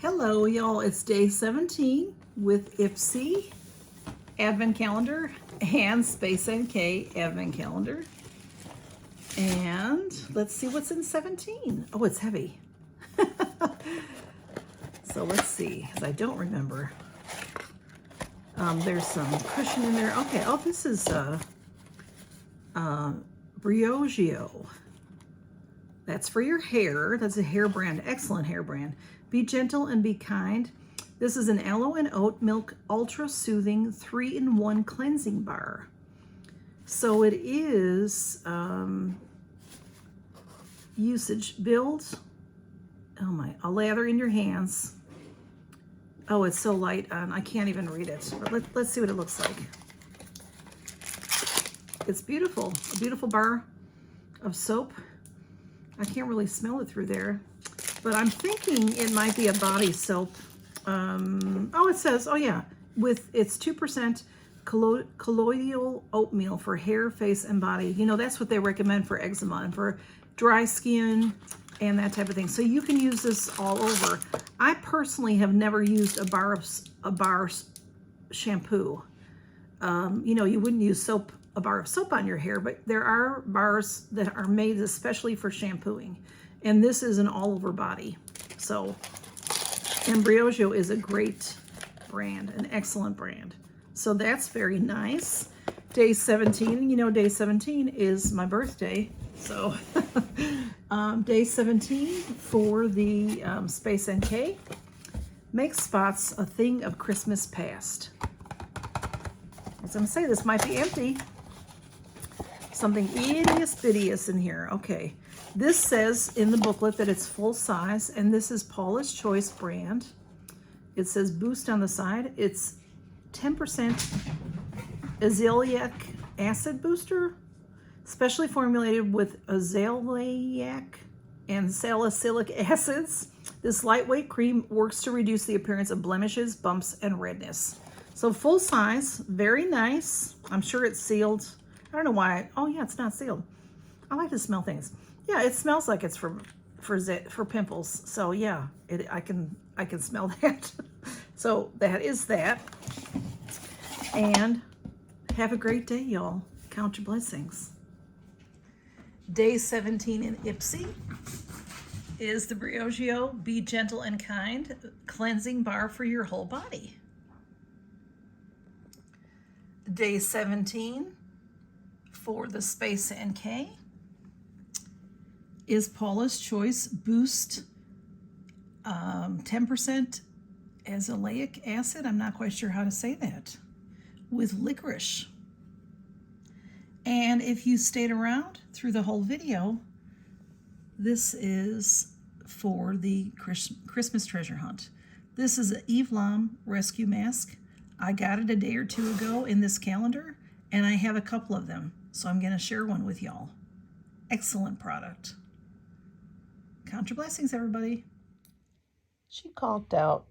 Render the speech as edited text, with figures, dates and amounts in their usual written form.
Hello y'all, it's day 17 with Ipsy Advent Calendar and Space NK Advent Calendar. And let's see what's in 17. Oh, it's heavy. So let's see, because I don't remember. There's some cushion in there. Okay, oh, this is Briogeo. That's for your hair. That's a hair brand, excellent hair brand. Be gentle and be kind. This is an aloe and oat milk ultra soothing 3-in-1 cleansing bar. So it is usage build. Oh my, a lather in your hands. Oh, it's so light on, I can't even read it. But let's see what it looks like. It's beautiful, a beautiful bar of soap. I can't really smell it through there, but I'm thinking it might be a body soap. Oh, it says, oh yeah, with its 2% colloidal oatmeal for hair, face, and body. You know, that's what they recommend for eczema and for dry skin and that type of thing. So you can use this all over. I personally have never used a bar shampoo. You know, you wouldn't use a bar of soap on your hair, but there are bars that are made especially for shampooing. And this is an all over body. So, and Briogeo is a great brand, an excellent brand. So that's very nice. Day 17, you know, day 17 is my birthday. So day 17 for the Space NK. Make spots a thing of Christmas past. I was gonna say this might be empty. Something itty-bitty in here. Okay, this says in the booklet that it's full size, and this is Paula's Choice brand. It says Boost on the side. It's 10% azelaic acid booster, specially formulated with azelaic and salicylic acids. This lightweight cream works to reduce the appearance of blemishes, bumps, and redness. So full size, very nice. I'm sure it's sealed. I don't know why. Oh yeah, it's not sealed. I like to smell things. Yeah, it smells like it's for pimples. So yeah, I can smell that. So that is that. And have a great day, y'all. Count your blessings. Day 17 in Ipsy is the Briogeo Be Gentle and Kind cleansing bar for your whole body. Day 17 for the Space NK is Paula's Choice Boost 10% azelaic acid. I'm not quite sure how to say that. With licorice. And if you stayed around through the whole video, this is for the Christmas treasure hunt. This is an Eve Lom rescue mask. I got it a day or two ago in this calendar, and I have a couple of them, so I'm going to share one with y'all. Excellent product. Count your blessings, everybody. She conked out.